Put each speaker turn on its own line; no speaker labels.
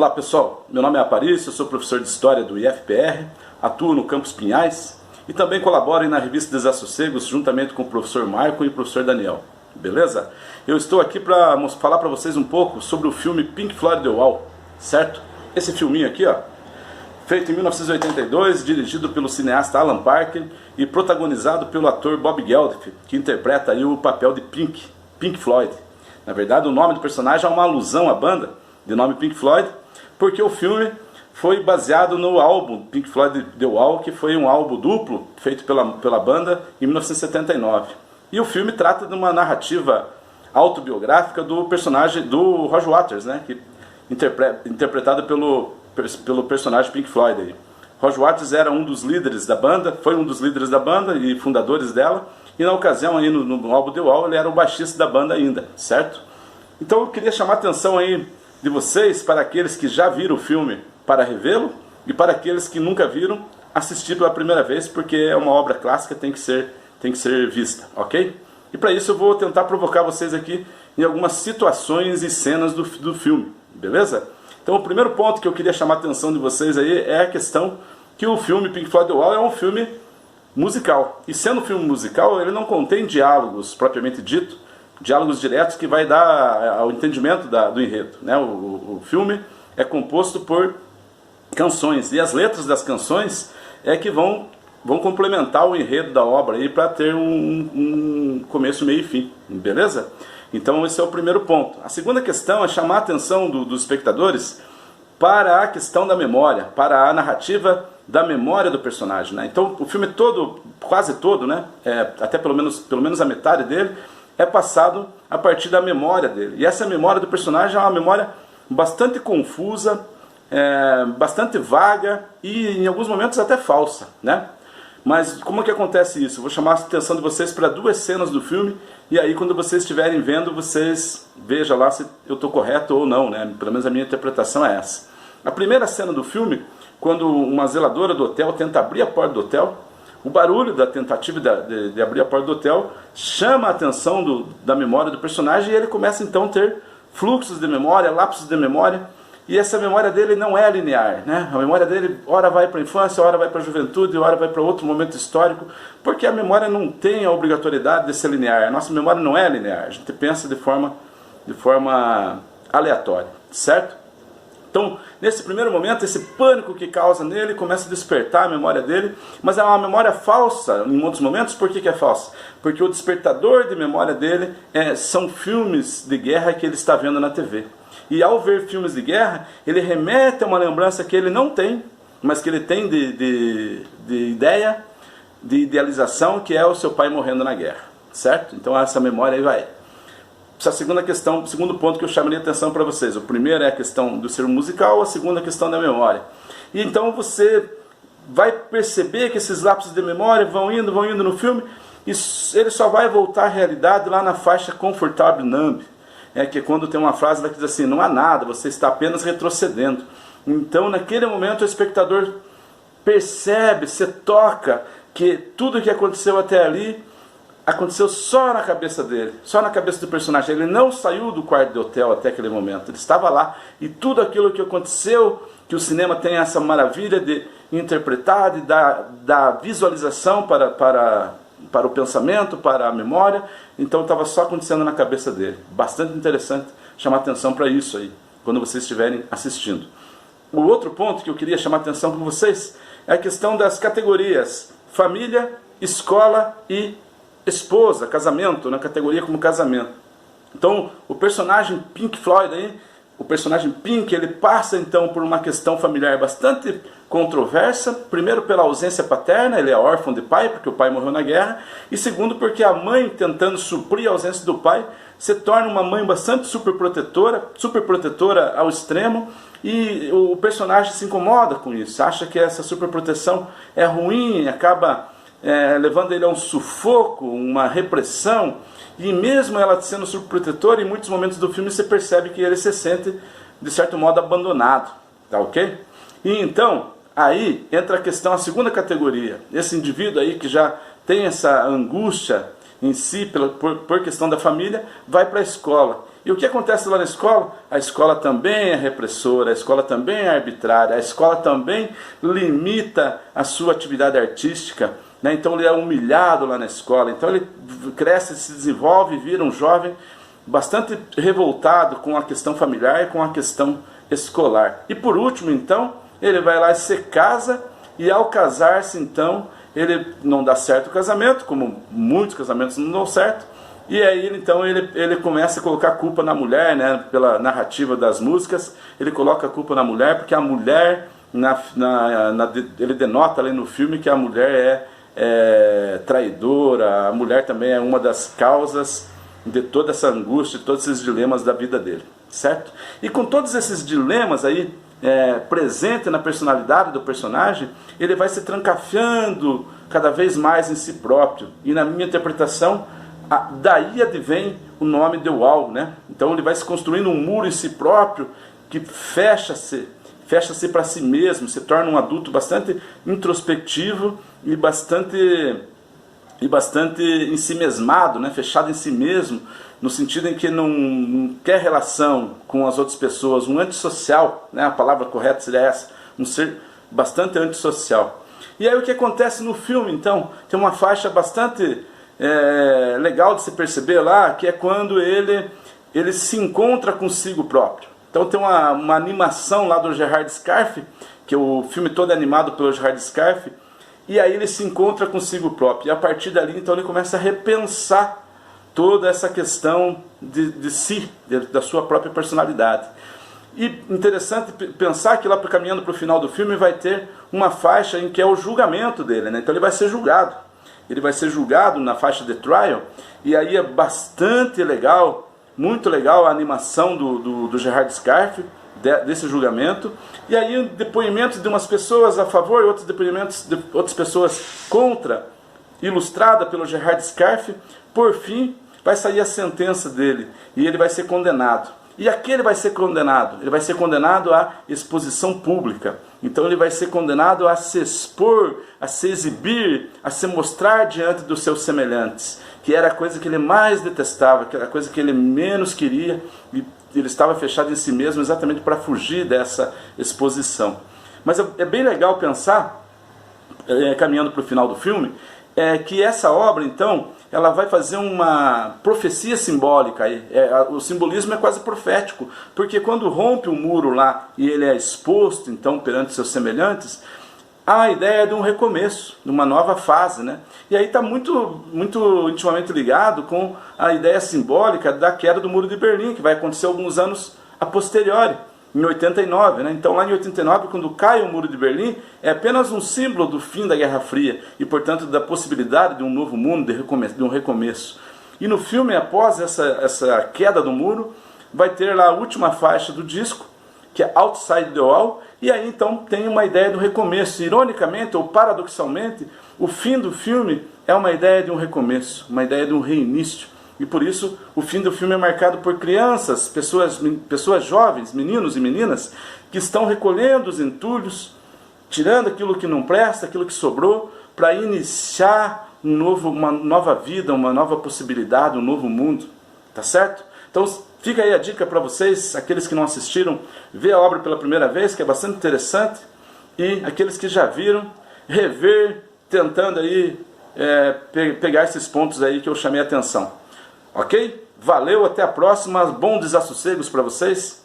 Olá pessoal, meu nome é Aparício, eu sou professor de História do IFPR, atuo no Campus Pinhais e também colaboro na revista Desassossegos juntamente com o professor Marco e o professor Daniel, beleza? Eu estou aqui para falar para vocês um pouco sobre o filme Pink Floyd The Wall, certo? Esse filminho aqui, ó, feito em 1982, dirigido pelo cineasta Alan Parker e protagonizado pelo ator Bob Geldof, que interpreta aí o papel de Pink Floyd. Na verdade, o nome do personagem é uma alusão à banda, de nome Pink Floyd, porque o filme foi baseado no álbum Pink Floyd The Wall, que foi um álbum duplo feito pela banda em 1979. E o filme trata de uma narrativa autobiográfica do personagem do Roger Waters, né, que interpretado pelo personagem Pink Floyd aí. Roger Waters era um dos líderes da banda, foi um dos líderes da banda e fundadores dela, e na ocasião aí no álbum The Wall ele era o baixista da banda ainda, certo? Então eu queria chamar a atenção aí de vocês, para aqueles que já viram o filme, para revê-lo, e para aqueles que nunca viram, assistir pela primeira vez, porque é uma obra clássica, tem que ser vista, ok? E para isso eu vou tentar provocar vocês aqui em algumas situações e cenas do filme, beleza? Então o primeiro ponto que eu queria chamar a atenção de vocês aí é a questão que o filme Pink Floyd The Wall é um filme musical. E sendo um filme musical, ele não contém diálogos propriamente dito, diálogos diretos que vai dar ao entendimento do enredo, né? O filme é composto por canções, e as letras das canções é que vão complementar o enredo da obra aí para ter um começo, meio e fim, beleza? Então esse é o primeiro ponto. A segunda questão é chamar a atenção dos espectadores para a questão da memória, para a narrativa da memória do personagem, né? Então o filme todo, quase todo, né? Até pelo menos a metade dele, é passado a partir da memória dele. E essa memória do personagem é uma memória bastante confusa, bastante vaga e em alguns momentos até falsa, né? Mas como é que acontece isso? Eu vou chamar a atenção de vocês para duas cenas do filme, e aí quando vocês estiverem vendo, vocês vejam lá se eu estou correto ou não, né? Pelo menos a minha interpretação é essa. A primeira cena do filme, quando uma zeladora do hotel tenta abrir a porta do hotel, o barulho da tentativa de abrir a porta do hotel chama a atenção da memória do personagem, e ele começa então a ter fluxos de memória, lapsos de memória, e essa memória dele não é linear, né? A memória dele ora vai para a infância, ora vai para a juventude, ora vai para outro momento histórico, porque a memória não tem a obrigatoriedade de ser linear. A nossa memória não é linear, a gente pensa de forma aleatória, certo? Então, nesse primeiro momento, esse pânico que causa nele começa a despertar a memória dele, mas é uma memória falsa em muitos momentos. Por que é falsa? Porque o despertador de memória dele são filmes de guerra que ele está vendo na TV. E ao ver filmes de guerra, ele remete a uma lembrança que ele não tem, mas que ele tem de ideia, de idealização, que é o seu pai morrendo na guerra, certo? Então essa memória aí vai. Essa segunda questão, o segundo ponto que eu chamaria a atenção para vocês. O primeiro é a questão do ser musical, a segunda é a questão da memória. E então você vai perceber que esses lapsos de memória vão indo no filme, e ele só vai voltar à realidade lá na faixa Comfortable Numb, que é quando tem uma frase lá que diz assim: não há nada, você está apenas retrocedendo. Então naquele momento o espectador percebe, se toca que tudo que aconteceu até ali aconteceu só na cabeça dele, só na cabeça do personagem. Ele não saiu do quarto de hotel até aquele momento, ele estava lá, e tudo aquilo que aconteceu, que o cinema tem essa maravilha de interpretar, de dar visualização para o pensamento, para a memória, então estava só acontecendo na cabeça dele. Bastante interessante chamar atenção para isso aí, quando vocês estiverem assistindo. O outro ponto que eu queria chamar atenção para vocês é a questão das categorias família, escola e esposa, casamento, na categoria como casamento. Então o personagem Pink Floyd aí, o personagem Pink, ele passa então por uma questão familiar bastante controversa. Primeiro pela ausência paterna, ele é órfão de pai porque o pai morreu na guerra, e segundo porque a mãe, tentando suprir a ausência do pai, se torna uma mãe bastante superprotetora ao extremo, e o personagem se incomoda com isso, acha que essa superproteção é ruim, acaba levando ele a um sufoco, uma repressão. E mesmo ela sendo superprotetora, em muitos momentos do filme você percebe que ele se sente, de certo modo, abandonado, tá ok? E então, aí entra a questão, a segunda categoria. Esse indivíduo aí que já tem essa angústia em si, por questão da família, vai para a escola. E o que acontece lá na escola? A escola também é repressora, a escola também é arbitrária, a escola também limita a sua atividade artística, né? Então ele é humilhado lá na escola, então ele cresce, se desenvolve, vira um jovem bastante revoltado com a questão familiar e com a questão escolar. E por último, então, ele vai lá e se casa, e ao casar-se, então, ele não dá certo o casamento, como muitos casamentos não dão certo, e aí então ele começa a colocar a culpa na mulher, né? Pela narrativa das músicas, ele coloca a culpa na mulher, porque a mulher, ele denota ali no filme que a mulher é traidora, a mulher também é uma das causas de toda essa angústia, de todos esses dilemas da vida dele, certo? E com todos esses dilemas aí presente na personalidade do personagem, ele vai se trancafiando cada vez mais em si próprio, e na minha interpretação, daí advém o nome The Wall, né? Então ele vai se construindo um muro em si próprio que fecha-se para si mesmo, se torna um adulto bastante introspectivo e bastante ensimesmado, né? Fechado em si mesmo, no sentido em que não quer relação com as outras pessoas, um antissocial, né? A palavra correta seria essa, um ser bastante antissocial. E aí o que acontece no filme, então, tem uma faixa bastante legal de se perceber lá, que é quando ele se encontra consigo próprio. Então tem uma animação lá do Gerard Scarfe, que o filme todo é animado pelo Gerard Scarfe, e aí ele se encontra consigo próprio, e a partir dali então ele começa a repensar toda essa questão de si, da sua própria personalidade. E interessante pensar que lá caminhando para o final do filme vai ter uma faixa em que é o julgamento dele, né? Então ele vai ser julgado. Ele vai ser julgado na faixa de trial, e aí é bastante legal, muito legal a animação do Gerard Scarfe, desse julgamento, e aí depoimentos de umas pessoas a favor e outros depoimentos de outras pessoas contra, ilustrada pelo Gerard Scarfe. Por fim, vai sair a sentença dele, e ele vai ser condenado. E aqui ele vai ser condenado? Ele vai ser condenado à exposição pública. Então ele vai ser condenado a se expor, a se exibir, a se mostrar diante dos seus semelhantes, que era a coisa que ele mais detestava, que era a coisa que ele menos queria, e ele estava fechado em si mesmo exatamente para fugir dessa exposição. Mas é bem legal pensar, caminhando para o final do filme, que essa obra, então, ela vai fazer uma profecia simbólica. O simbolismo é quase profético, porque quando rompe o muro lá e ele é exposto, então, perante seus semelhantes, há a ideia de um recomeço, de uma nova fase, né? E aí está muito intimamente ligado com a ideia simbólica da queda do Muro de Berlim, que vai acontecer alguns anos a posteriori, em 89, né? Então lá em 89, quando cai o Muro de Berlim, é apenas um símbolo do fim da Guerra Fria e, portanto, da possibilidade de um novo mundo, de um recomeço. E no filme, após essa queda do muro, vai ter lá a última faixa do disco, que é Outside the Wall, e aí então tem uma ideia do recomeço. Ironicamente ou paradoxalmente, o fim do filme é uma ideia de um recomeço, uma ideia de um reinício. E por isso o fim do filme é marcado por crianças, pessoas jovens, meninos e meninas, que estão recolhendo os entulhos, tirando aquilo que não presta, aquilo que sobrou, para iniciar uma nova vida, uma nova possibilidade, um novo mundo. Tá certo? Então fica aí a dica para vocês, aqueles que não assistiram, ver a obra pela primeira vez, que é bastante interessante, e aqueles que já viram, rever, tentando aí pegar esses pontos aí que eu chamei a atenção. Ok? Valeu, até a próxima, bons desassossegos para vocês.